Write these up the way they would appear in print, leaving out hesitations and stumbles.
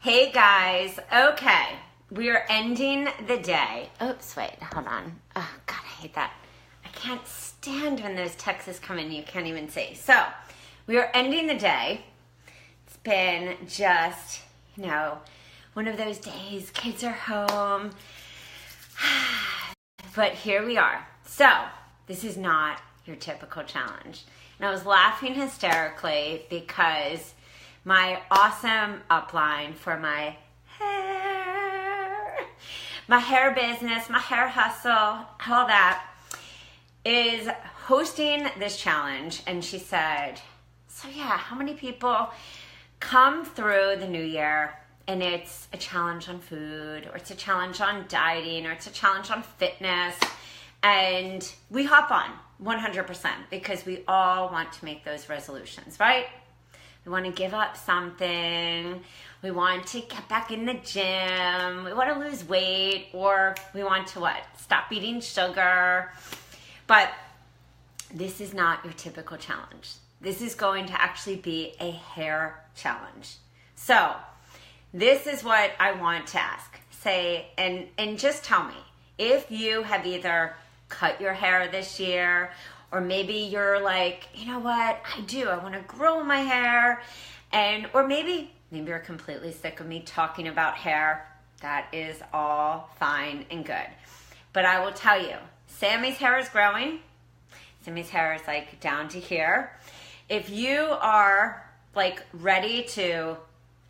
Hey guys, okay, we are ending the day. Oops, wait, hold on. Oh God, I hate that. I can't stand when those texts come in, you can't even see. So, we are ending the day. It's been just, one of those days, kids are home. But here we are. So, this is not your typical challenge. And I was laughing hysterically because my awesome upline for my hair business, my hair hustle, all that, is hosting this challenge. And she said, so yeah, how many people come through the new year and it's a challenge on food, or it's a challenge on dieting, or it's a challenge on fitness, and we hop on 100% because we all want to make those resolutions, right? We want to give up something. We want to get back in the gym. We want to lose weight, or we want to what? Stop eating sugar. But this is not your typical challenge. This is going to actually be a hair challenge. So this is what I want to ask. Say, and just tell me if you have either cut your hair this year, or maybe you're like, you know what, I want to grow my hair. Or maybe you're completely sick of me talking about hair. That is all fine and good. But I will tell you, Sammy's hair is growing. Sammy's hair is like down to here. If you are like ready to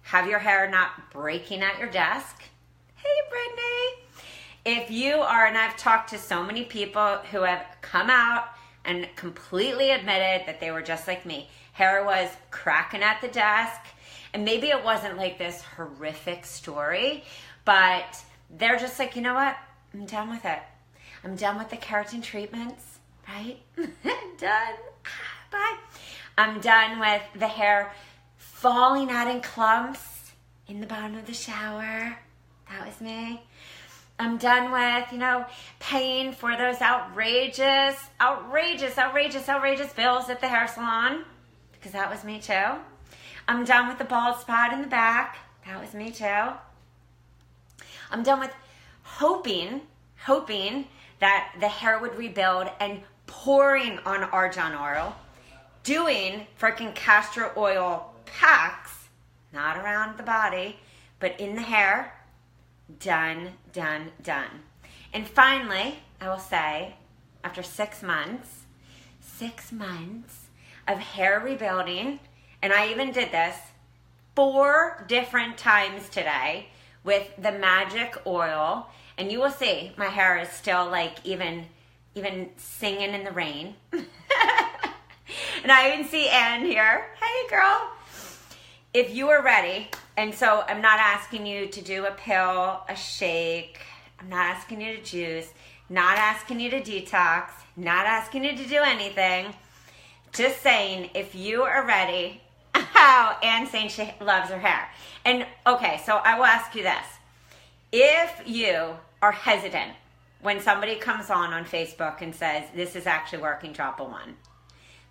have your hair not breaking at your desk, hey Brittany. If you are, and I've talked to so many people who have come out and completely admitted that they were just like me. Hair was cracking at the desk. And maybe it wasn't like this horrific story, but they're just like, you know what? I'm done with it. I'm done with the keratin treatments, right? Done. Bye. I'm done with the hair falling out in clumps in the bottom of the shower. That was me. I'm done with, paying for those outrageous bills at the hair salon, because that was me too. I'm done with the bald spot in the back. That was me too. I'm done with hoping that the hair would rebuild and pouring on argan oil, doing freaking castor oil packs, not around the body, but in the hair. Done. And finally, I will say, after 6 months of hair rebuilding, and I even did this 4 different times today with the magic oil, and you will see my hair is still like even singing in the rain. And I even see Ann here. Hey girl. If you are ready, and so I'm not asking you to do a pill, a shake, I'm not asking you to juice, not asking you to detox, not asking you to do anything, just saying if you are ready. How Anne's saying she loves her hair. And okay, so I will ask you this. If you are hesitant when somebody comes on Facebook and says, this is actually working, drop a 1.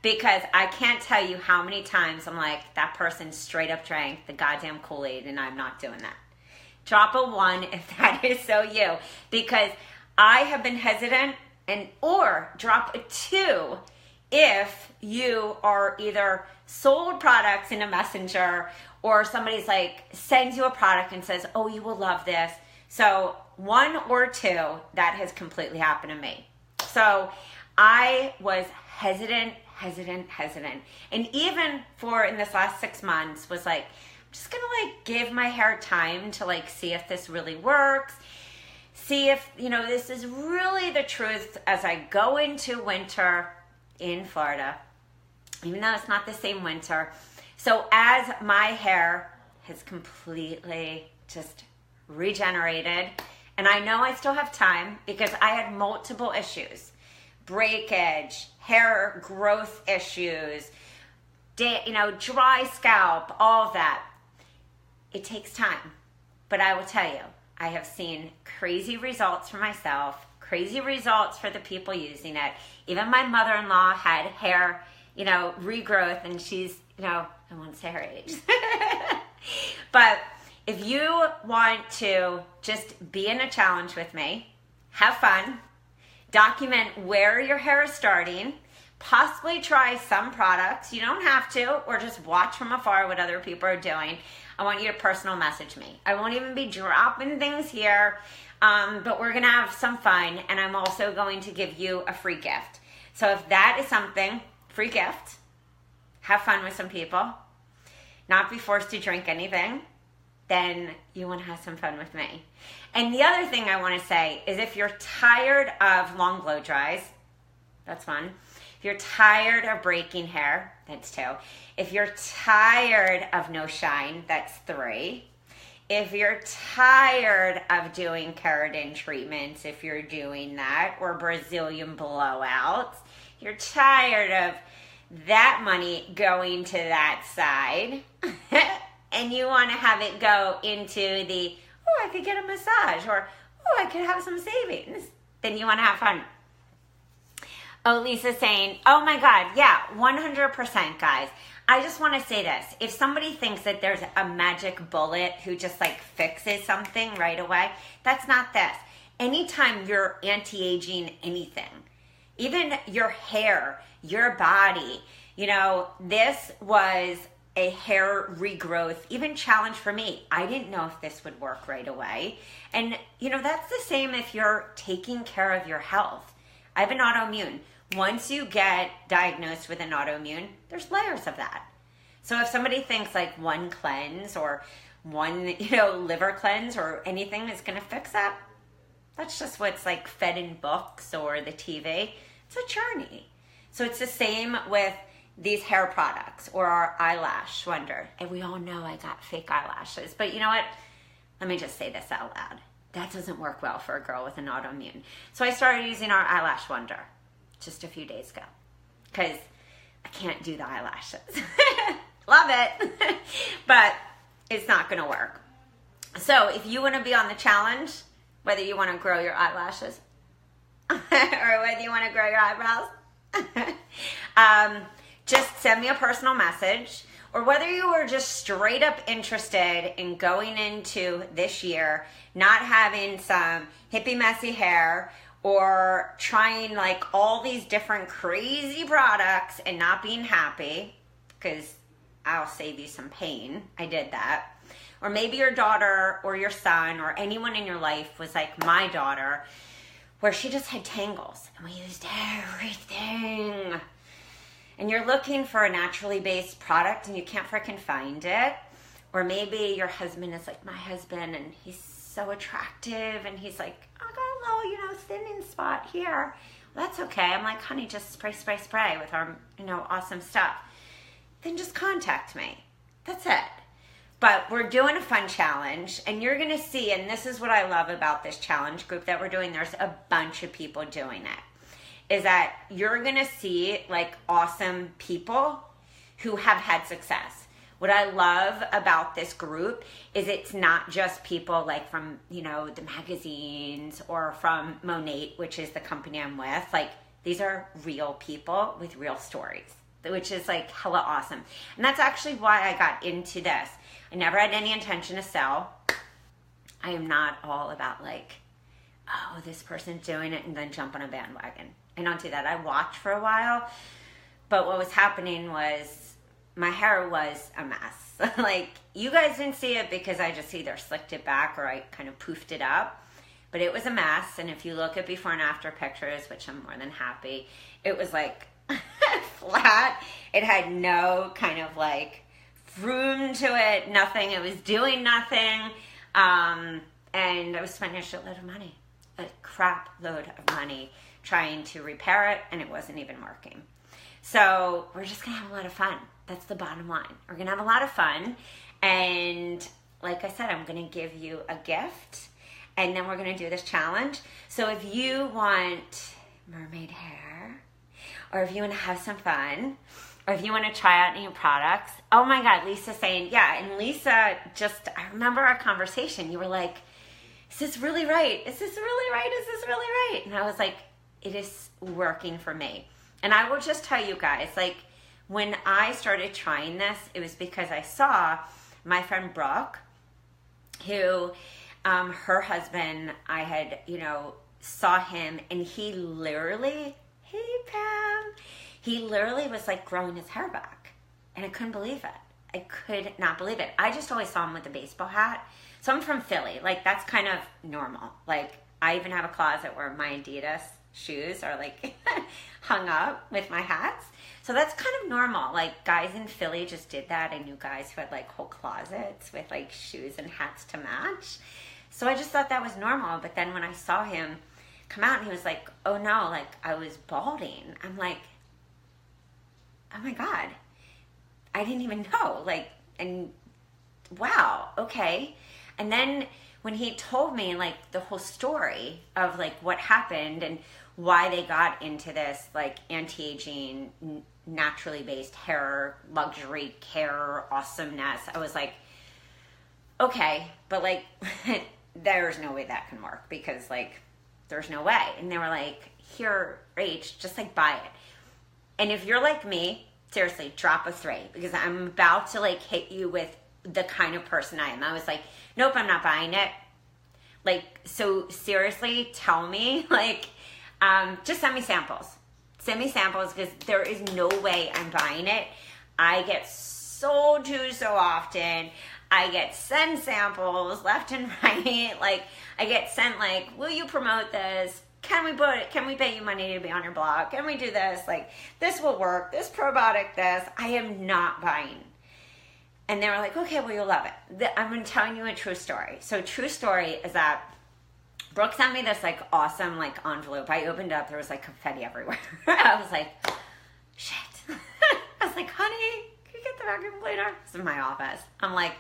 Because I can't tell you how many times I'm like, that person straight up drank the goddamn Kool-Aid and I'm not doing that. Drop a 1 if that is so you. Because I have been hesitant, or drop a 2 if you are either sold products in a messenger, or somebody's like sends you a product and says, oh, you will love this. So 1 or 2, that has completely happened to me. So I was hesitant. And even for in this last 6 months was like, I'm just going to like give my hair time to like see if this really works. See if, this is really the truth as I go into winter in Florida, even though it's not the same winter. So as my hair has completely just regenerated, and I know I still have time because I had multiple issues, breakage, hair growth issues, dry scalp, all of that. It takes time. But I will tell you, I have seen crazy results for myself, crazy results for the people using it. Even my mother-in-law had hair, regrowth, and she's, I won't say her age. But if you want to just be in a challenge with me, have fun, document where your hair is starting, possibly try some products. You don't have to, or just watch from afar what other people are doing. I want you to personal message me. I won't even be dropping things here, but we're going to have some fun, and I'm also going to give you a free gift. So if that is something, free gift, have fun with some people, not be forced to drink anything, then you want to have some fun with me. And the other thing I want to say is if you're tired of long blow dries, that's one. If you're tired of breaking hair, that's 2. If you're tired of no shine, that's 3. If you're tired of doing keratin treatments, if you're doing that, or Brazilian blowouts, you're tired of that money going to that side, and you want to have it go into the, oh, I could get a massage, or, oh, I could have some savings, then you want to have fun. Oh, Lisa's saying, oh my God, yeah, 100%, guys. I just want to say this. If somebody thinks that there's a magic bullet who just like fixes something right away, that's not this. Anytime you're anti-aging anything, even your hair, your body, you know, this was a hair regrowth, even challenge for me. I didn't know if this would work right away. And, you know, that's the same if you're taking care of your health. I have an autoimmune. Once you get diagnosed with an autoimmune, there's layers of that. So if somebody thinks like one cleanse or one, you know, liver cleanse or anything is going to fix that, that's just what's like fed in books or the TV. It's a journey. So it's the same with these hair products or our eyelash wonder. And we all know I got fake eyelashes. But you know what? Let me just say this out loud. That doesn't work well for a girl with an autoimmune. So I started using our eyelash wonder just a few days ago because I can't do the eyelashes. Love it. But it's not going to work. So if you want to be on the challenge, whether you want to grow your eyelashes or whether you want to grow your eyebrows, just send me a personal message, or whether you were just straight up interested in going into this year, not having some hippie messy hair or trying like all these different crazy products and not being happy, because I'll save you some pain. I did that. Or maybe your daughter or your son or anyone in your life was like my daughter, where she just had tangles and we used everything. And you're looking for a naturally based product and you can't freaking find it. Or maybe your husband is like my husband and he's so attractive and he's like, I got a little, you know, thinning spot here. Well, that's okay. I'm like, honey, just spray, spray, spray with our, you know, awesome stuff. Then just contact me. That's it. But we're doing a fun challenge, and you're going to see, and this is what I love about this challenge group that we're doing, there's a bunch of people doing it, is that you're going to see like awesome people who have had success. What I love about this group is it's not just people like from, you know, the magazines or from Monat, which is the company I'm with. Like, these are real people with real stories, which is like hella awesome. And that's actually why I got into this. I never had any intention to sell. I am not all about like, oh, this person's doing it and then jump on a bandwagon. I don't do that. I watched for a while, but what was happening was my hair was a mess. Like, you guys didn't see it because I just either slicked it back or I kind of poofed it up, but it was a mess. And if you look at before and after pictures, which I'm more than happy, it was like flat. It had no kind of like room to it, nothing. It was doing nothing. And I was spending a shitload of money, a crap load of money trying to repair it, and it wasn't even working. So we're just going to have a lot of fun. That's the bottom line. We're going to have a lot of fun. And like I said, I'm going to give you a gift, and then we're going to do this challenge. So if you want mermaid hair, or if you want to have some fun, or if you want to try out new products. Oh my God, Lisa's saying, yeah. And Lisa, I remember our conversation. You were like, is this really right? Is this really right? Is this really right? And I was like, it is working for me. And I will just tell you guys, like, when I started trying this, it was because I saw my friend Brooke who, her husband, I had, saw him, and he literally, hey Pam, he literally was like growing his hair back, and I couldn't believe it. I could not believe it. I just always saw him with a baseball hat. So I'm from Philly. Like, that's kind of normal. Like, I even have a closet where my Adidas shoes are like hung up with my hats. So that's kind of normal. Like, guys in Philly just did that. I knew guys who had like whole closets with like shoes and hats to match. So I just thought that was normal. But then when I saw him come out and he was like, oh no, like I was balding. I'm like, oh my God, I didn't even know. Like, and wow, okay. And then when he told me like the whole story of like what happened and why they got into this like anti-aging, naturally based hair, luxury care, awesomeness, I was like, okay, but like there's no way that can work, because like there's no way. And they were like, here, Rach, just like buy it. And if you're like me, seriously, drop a 3, because I'm about to like hit you with the kind of person I am. I was like, nope, I'm not buying it. Like, so seriously, tell me, like, just send me samples. Send me samples, because there is no way I'm buying it. I get sold to so often. I get sent samples left and right. Like, I get sent like, will you promote this? Can we pay you money to be on your blog? Can we do this? Like, this will work. This probiotic, this. I am not buying. And they were like, okay, well, you'll love it. I'm telling you a true story. So true story is that Brooke sent me this like awesome like envelope. I opened up, there was like confetti everywhere. I was like, shit. I was like, honey, can you get the vacuum cleaner? This is my office. I'm like,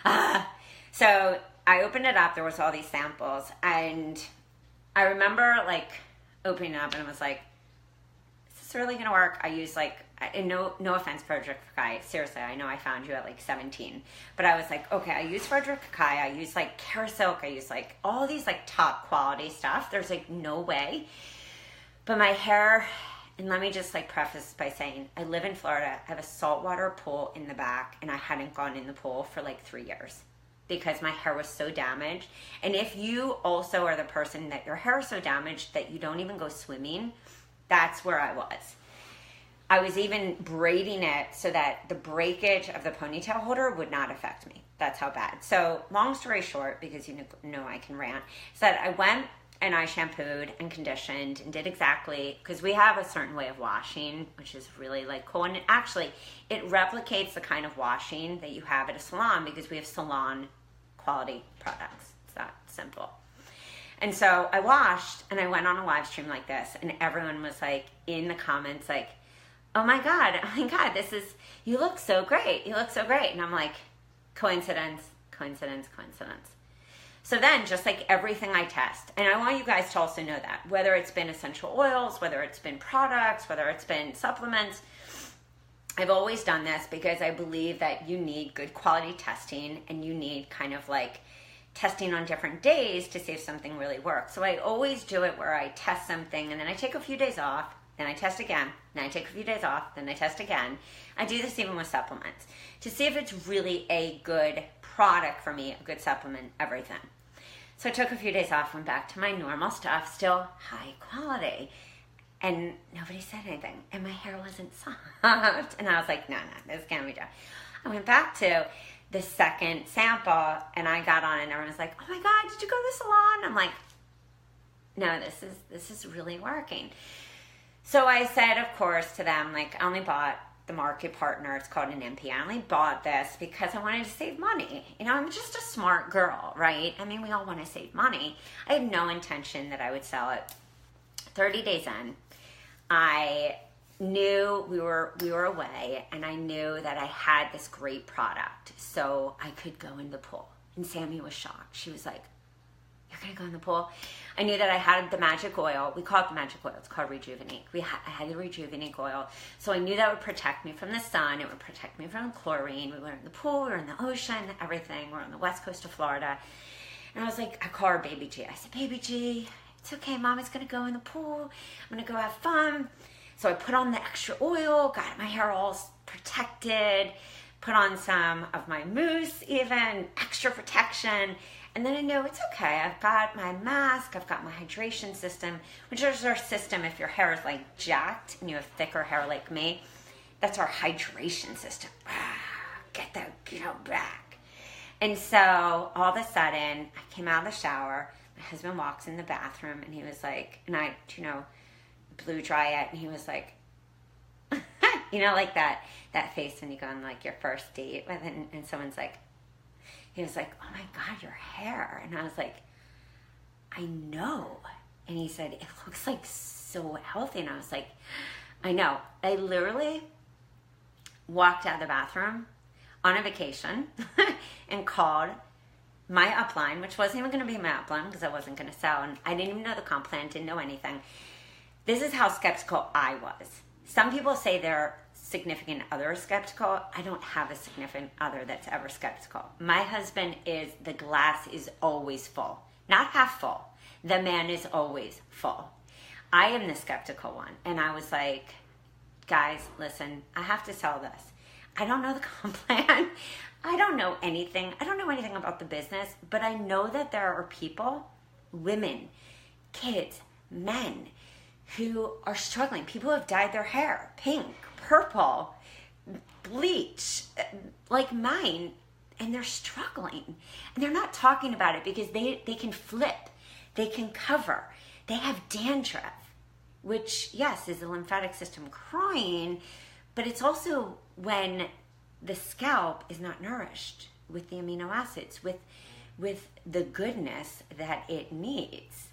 ah. So I opened it up, there was all these samples, and I remember like opening it up and I was like, is this really gonna work? I use like, and no offense, Frederick Kakai. Seriously, I know I found you at like 17. But I was like, okay, I use Frederick Kakai, I use like Carasilk, I use like all these like top quality stuff. There's like no way. But my hair, and let me just like preface by saying, I live in Florida. I have a saltwater pool in the back, and I hadn't gone in the pool for like 3 years because my hair was so damaged. And if you also are the person that your hair is so damaged that you don't even go swimming, that's where I was. I was even braiding it so that the breakage of the ponytail holder would not affect me. That's how bad. So long story short, because you know I can rant, is that I went and I shampooed and conditioned and did exactly, because we have a certain way of washing, which is really like cool. And it replicates the kind of washing that you have at a salon, because we have salon quality products. It's that simple. And so I washed, and I went on a live stream like this, and everyone was like in the comments like, oh my God, you look so great. You look so great. And I'm like, coincidence. So then, just like everything I test, and I want you guys to also know that, whether it's been essential oils, whether it's been products, whether it's been supplements, I've always done this because I believe that you need good quality testing, and you need kind of like testing on different days to see if something really works. So I always do it where I test something, and then I take a few days off, then I test again, then I take a few days off, then I test again. I do this even with supplements to see if it's really a good product for me, a good supplement, everything. So I took a few days off, went back to my normal stuff, still high quality, and nobody said anything, and my hair wasn't soft, and I was like, no, this can't be done. I went back to the second sample, and I got on, and everyone was like, oh my God, did you go to the salon? I'm like, no, this is really working. So I said, of course, to them, like, I only bought the market partner. It's called an MP. I only bought this because I wanted to save money. You know, I'm just a smart girl, right? I mean, we all want to save money. I had no intention that I would sell it. 30 days in, I knew we were away, and I knew that I had this great product, so I could go in the pool. And Sammy was shocked. She was like, you're going to go in the pool? I knew that I had the magic oil. We call it the magic oil. It's called Rejuvenate. I had the Rejuvenate oil. So I knew that would protect me from the sun. It would protect me from chlorine. We were in the pool. We were in the ocean, everything. We're on the west coast of Florida. And I was like, I call her Baby G. I said, Baby G, it's okay. Mommy's going to go in the pool. I'm going to go have fun. So I put on the extra oil, got my hair all protected, put on some of my mousse, even extra protection. And then I know it's okay. I've got my mask, I've got my hydration system, which is our system if your hair is like jacked and you have thicker hair like me. That's our hydration system. Get that, back. And so all of a sudden, I came out of the shower. My husband walks in the bathroom and he was like, and I, blew dry it, and he was like, like that face when you go on like your first date with, and someone's like, he was like, oh my God, your hair. And I was like, I know. And he said, it looks like so healthy. And I was like, I know. I literally walked out of the bathroom on a vacation and called my upline, which wasn't even going to be my upline because I wasn't going to sell. And I didn't even know the comp plan, didn't know anything. This is how skeptical I was. Some people say their significant other is skeptical. I don't have a significant other that's ever skeptical. My husband is, the glass is always full, not half full. The man is always full. I am the skeptical one. And I was like, guys, listen, I have to sell this. I don't know the comp plan. I don't know anything. I don't know anything about the business, but I know that there are people, women, kids, men, who are struggling. People have dyed their hair pink, purple, bleach, like mine, and they're struggling. And they're not talking about it because they can flip, they can cover, they have dandruff, which, yes, is the lymphatic system crying, but it's also when the scalp is not nourished with the amino acids, with the goodness that it needs.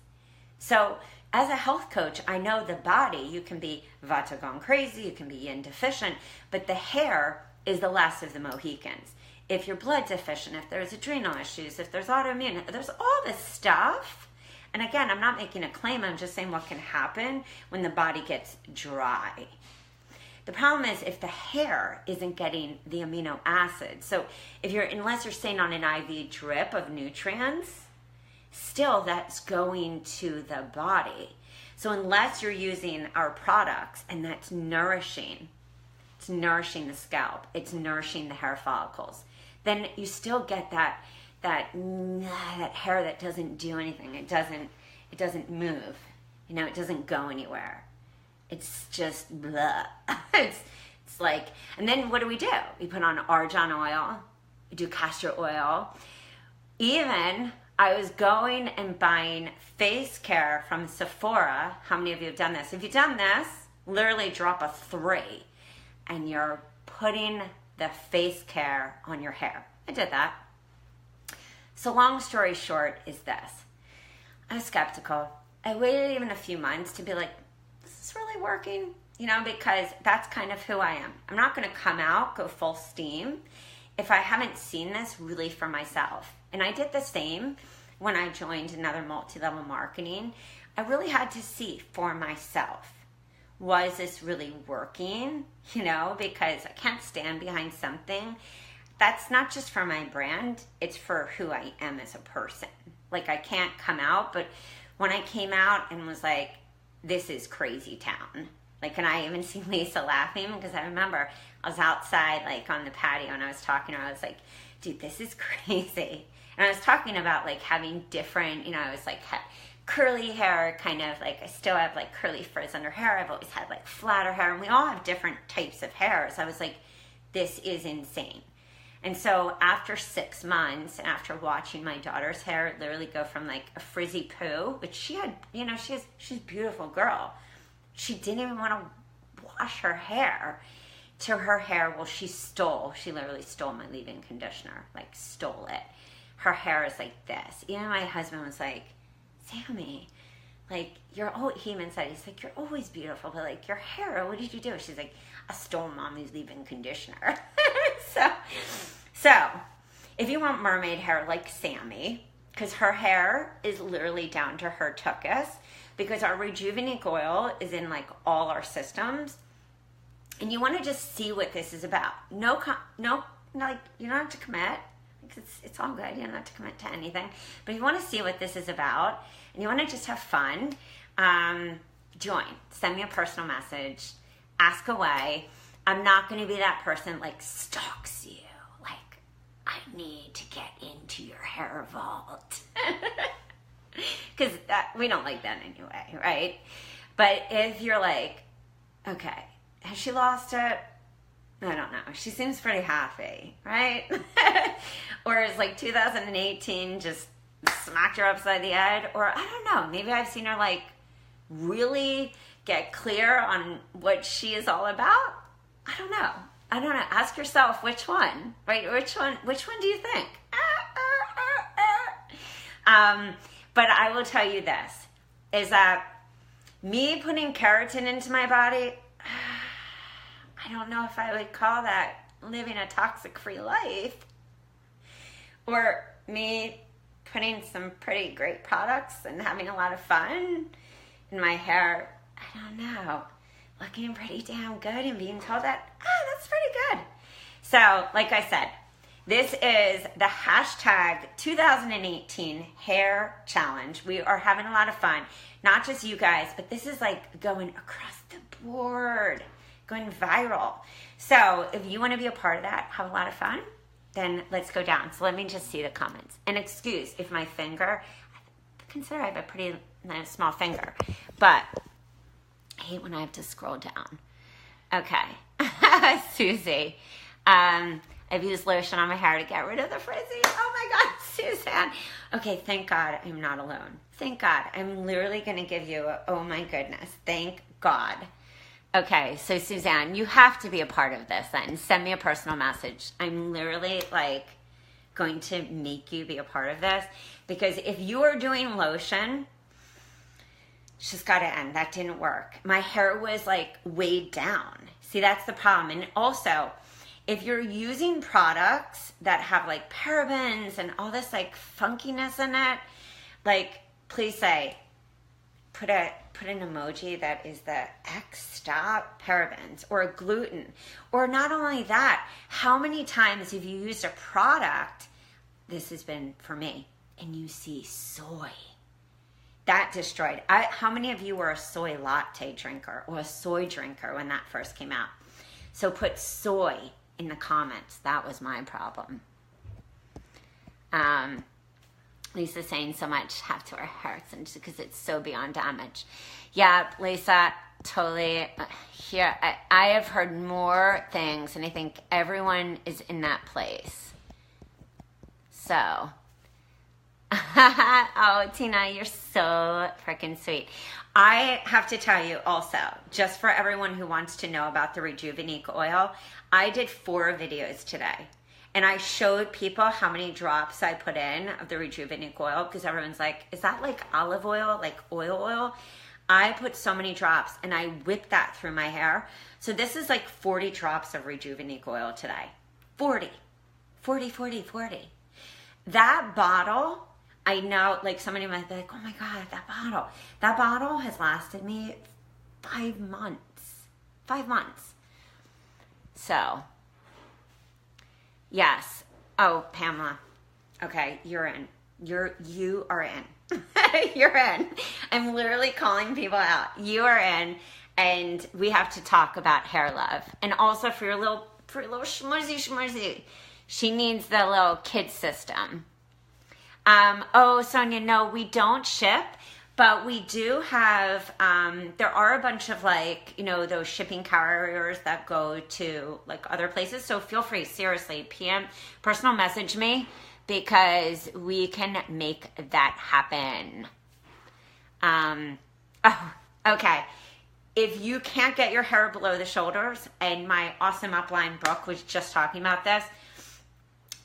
So as a health coach, I know the body, you can be Vata gone crazy, you can be yin deficient, but the hair is the last of the Mohicans. If you're blood deficient, if there's adrenal issues, if there's autoimmune, there's all this stuff. And again, I'm not making a claim, I'm just saying what can happen when the body gets dry. The problem is if the hair isn't getting the amino acids. So unless you're staying on an IV drip of nutrients, still that's going to the body. So unless you're using our products and that's nourishing, it's nourishing the scalp, it's nourishing the hair follicles, then you still get that hair that doesn't do anything. It doesn't move. It doesn't go anywhere. It's just blah. It's like, and then what do? We put on argan oil, we do castor oil. Even I was going and buying face care from Sephora. How many of you have done this? If you've done this, literally drop a 3 and you're putting the face care on your hair. I did that. So long story short is this. I was skeptical. I waited even a few months to be like, is this really working? Because that's kind of who I am. I'm not going to come out, go full steam if I haven't seen this really for myself. And I did the same when I joined another multi-level marketing. I really had to see for myself, was this really working? Because I can't stand behind something that's not just for my brand, it's for who I am as a person. Like I can't come out, but when I came out and was like, this is crazy town. Like, and I even see Lisa laughing because I remember I was outside like on the patio and I was talking to her. I was like, dude, this is crazy. And I was talking about like having different, I was like curly hair, kind of like, I still have like curly frizz under hair. I've always had like flatter hair and we all have different types of hairs. I was like, this is insane. And so after 6 months, after watching my daughter's hair literally go from like a frizzy poo, which she had, she's a beautiful girl. She didn't even want to wash her hair, to her hair, well, she literally stole my leave-in conditioner, like stole it. Her hair is like this. Even my husband was like, Sammy, like he even said, he's like, you're always beautiful, but like your hair, what did you do? She's like, I stole mommy's leave-in conditioner. So if you want mermaid hair like Sammy, because her hair is literally down to her tuchus, because our rejuvenate oil is in like all our systems, and you want to just see what this is about. No, like you don't have to commit. It's all good. You don't have to commit to anything. But if you want to see what this is about, and you want to just have fun, join. Send me a personal message. Ask away. I'm not going to be that person like stalks you. I need to get into your hair vault. Because we don't like that anyway, right? But if you're like, okay, has she lost it? I don't know. She seems pretty happy, right? Or is like 2018 just smacked her upside the head? Or I don't know. Maybe I've seen her like really get clear on what she is all about. I don't know. Ask yourself which one, right? Which one do you think? But I will tell you this, is that me putting keratin into my body, I don't know if I would call that living a toxic-free life. Or me putting some pretty great products and having a lot of fun in my hair. I don't know. Looking pretty damn good and being told that, that's pretty good. So, like I said, this is the hashtag 2018 hair challenge. We are having a lot of fun. Not just you guys, but this is like going across the board, going viral. So if you want to be a part of that, have a lot of fun, then let's go down. So let me just see the comments. And excuse if my finger, consider I have a pretty nice small finger, but I hate when I have to scroll down. Okay. Susie. I've used lotion on my hair to get rid of the frizzy. Oh my God, Suzanne. Okay, thank God I'm not alone. Thank God. I'm literally going to give you oh my goodness. Thank God. Okay, so Suzanne, you have to be a part of this then. Send me a personal message. I'm literally like going to make you be a part of this, because if you are doing lotion, it's just got to end. That didn't work. My hair was like weighed down. See, that's the problem. And also, if you're using products that have like parabens and all this like funkiness in it, like please say, put an emoji that is the X stop parabens or gluten. Or not only that, how many times have you used a product, this has been for me, and you see soy? That destroyed. How many of you were a soy latte drinker or a soy drinker when that first came out? So put soy in the comments. That was my problem. Lisa's saying so much have to our hearts and because it's so beyond damage. Yeah, Lisa, totally. Here, I have heard more things, and I think everyone is in that place. So, oh, Tina, you're so freaking sweet. I have to tell you also, just for everyone who wants to know about the Rejuvenate oil, I did 4 videos today. And I showed people how many drops I put in of the Rejuvenate oil, because everyone's like, is that like olive oil, like oil? I put so many drops and I whipped that through my hair. So this is like 40 drops of Rejuvenate oil today. 40. That bottle, I know, like somebody might be like, oh my God, that bottle has lasted me 5 months. 5 months. So, yes. Oh, Pamela. Okay, you're in. You are in. You're in. I'm literally calling people out. You are in, and we have to talk about hair love. And also for your little schmuzzy. She needs the little kid system. Oh, Sonia, no, we don't ship, but we do have, there are a bunch of like, you know, those shipping carriers that go to like other places. So feel free, seriously, personal message me, because we can make that happen. Oh, okay. If you can't get your hair below the shoulders, and my awesome upline Brooke was just talking about this,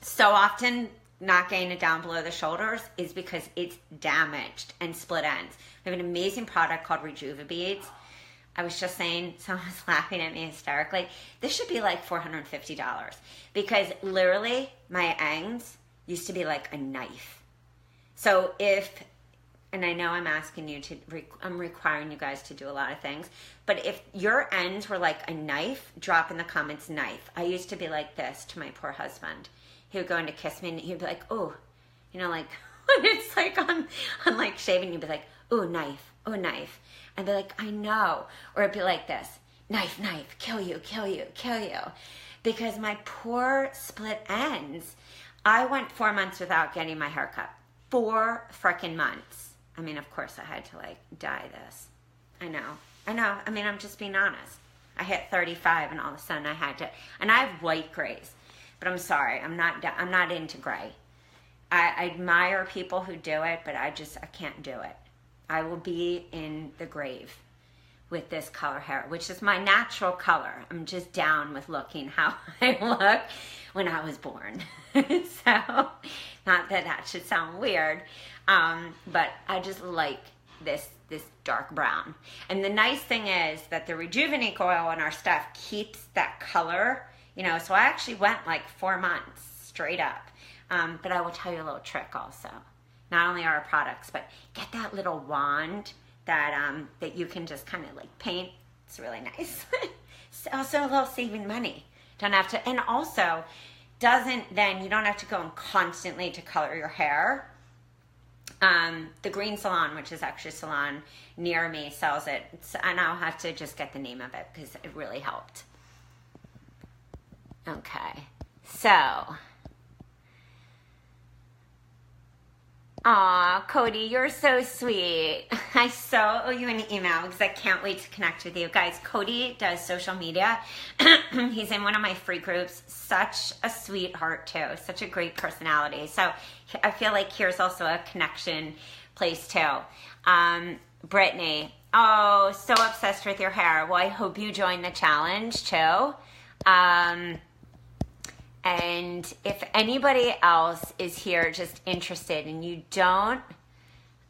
so often not getting it down below the shoulders is because it's damaged and split ends. We have an amazing product called rejuvenate. I was just saying, someone was laughing at me hysterically. This should be like $450, because literally my ends used to be like a knife. So and I know I'm asking you to, I'm requiring you guys to do a lot of things, but if your ends were like a knife, drop in the comments knife. I used to be like this to my poor husband. He would go in to kiss me and he'd be like, oh, you know, like, it's like on like shaving, you'd be like, oh, knife, oh, knife. And be like, I know. Or it'd be like this, knife, kill you. Because my poor split ends, I went 4 months without getting my hair cut. 4 frickin' months. I mean, of course I had to like dye this. I know. I mean, I'm just being honest. I hit 35 and all of a sudden I had to, and I have white grays, but I'm sorry, I'm not into gray. I admire people who do it, but I can't do it. I will be in the grave with this color hair, which is my natural color. I'm just down with looking how I look when I was born. So, not that that should sound weird, but I just like this dark brown. And the nice thing is that the rejuvenate oil in our stuff keeps that color, you know, so I actually went like 4 months straight up. But I will tell you a little trick also. Not only our products, but get that little wand that you can just kind of like paint. It's really nice. It's also a little saving money. Don't have to, and also you don't have to go and constantly to color your hair. The Green Salon, which is actually a salon near me, sells it. And I'll have to just get the name of it because it really helped. Okay, so. Aw, Cody, you're so sweet. I so owe you an email because I can't wait to connect with you. Guys, Cody does social media. He's in one of my free groups. Such a sweetheart, too. Such a great personality. So I feel like here's also a connection place, too. Brittany, oh, so obsessed with your hair. Well, I hope you join the challenge, too. And if anybody else is here just interested and you don't,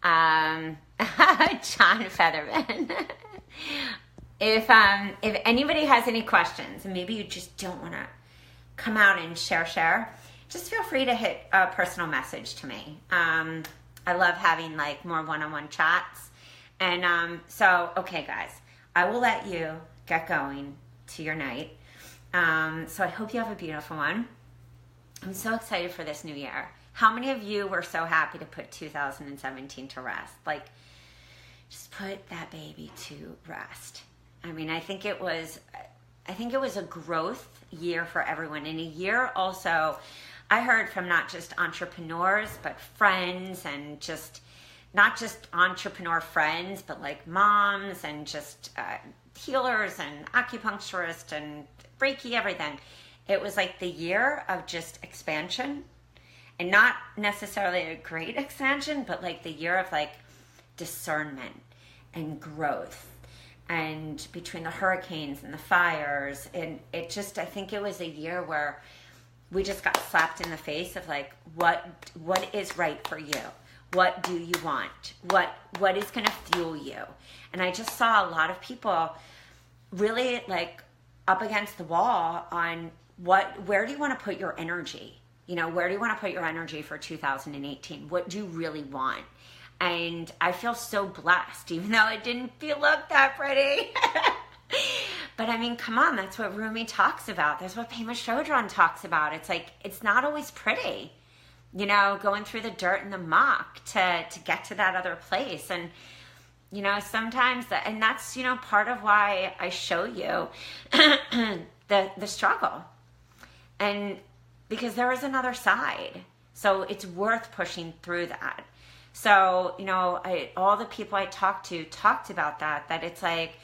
John Featherman, if anybody has any questions and maybe you just don't want to come out and share, just feel free to hit a personal message to me. I love having like more one-on-one chats. And so, okay, guys, I will let you get going to your night. So I hope you have a beautiful one. I'm so excited for this new year. How many of you were so happy to put 2017 to rest? Like, just put that baby to rest. I mean, I think it was a growth year for everyone. And a year also, I heard from not just entrepreneurs, but friends and just, not just entrepreneur friends, but like moms and just healers and acupuncturists and Reiki, everything. It was like the year of just expansion, and not necessarily a great expansion, but like the year of like discernment and growth, and between the hurricanes and the fires, and it just, I think it was a year where we just got slapped in the face of like, what is right for you? What do you want? What is going to fuel you? And I just saw a lot of people really like up against the wall on where do you want to put your energy? You know, where do you want to put your energy for 2018? What do you really want? And I feel so blessed, even though it didn't look that pretty. But I mean, come on, that's what Rumi talks about. That's what Pema Chodron talks about. It's like, it's not always pretty, you know, going through the dirt and the muck to get to that other place. And you know, sometimes, and that's, you know, part of why I show you the struggle. And because there is another side. So it's worth pushing through that. So, you know, all the people I talked to talked about that it's like,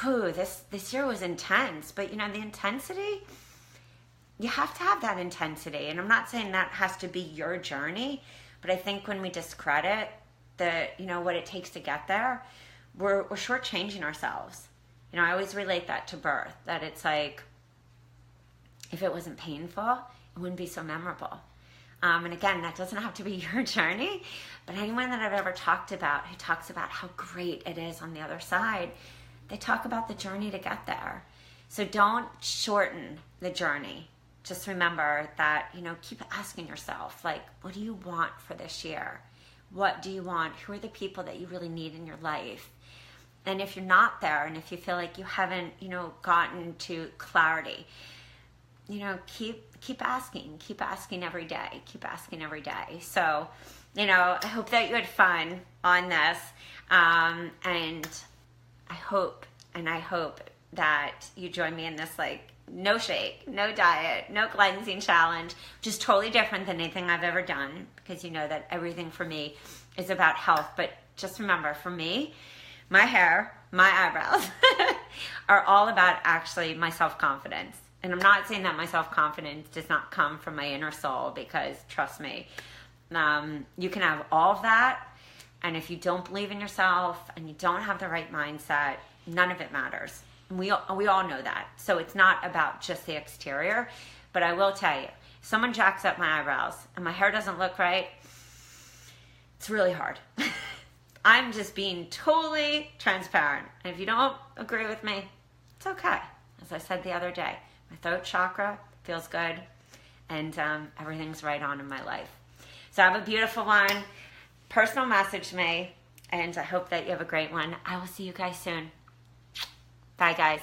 whew, this year was intense. But, you know, the intensity, you have to have that intensity. And I'm not saying that has to be your journey, but I think when we discredit you know, what it takes to get there, we're shortchanging ourselves. You know, I always relate that to birth, that it's like, if it wasn't painful, it wouldn't be so memorable. And again, that doesn't have to be your journey, but anyone that I've ever talked about who talks about how great it is on the other side, they talk about the journey to get there. So don't shorten the journey. Just remember that, you know, keep asking yourself, like, what do you want for this year? What do you want? Who are the people that you really need in your life? And if you're not there, and if you feel like you haven't, you know, gotten to clarity, you know, keep asking every day, keep asking every day. So, you know, I hope that you had fun on this. And I hope that you join me in this like no shake, no diet, no cleansing challenge, which is totally different than anything I've ever done, because you know that everything for me is about health. But just remember, for me, my hair, my eyebrows are all about actually my self-confidence. And I'm not saying that my self-confidence does not come from my inner soul, because trust me, you can have all of that, and if you don't believe in yourself and you don't have the right mindset, none of it matters. We all know that. So it's not about just the exterior. But I will tell you, if someone jacks up my eyebrows and my hair doesn't look right, it's really hard. I'm just being totally transparent. And if you don't agree with me, it's okay. As I said the other day, my throat chakra feels good, and everything's right on in my life. So have a beautiful one. Personal message me, and I hope that you have a great one. I will see you guys soon. Bye, guys.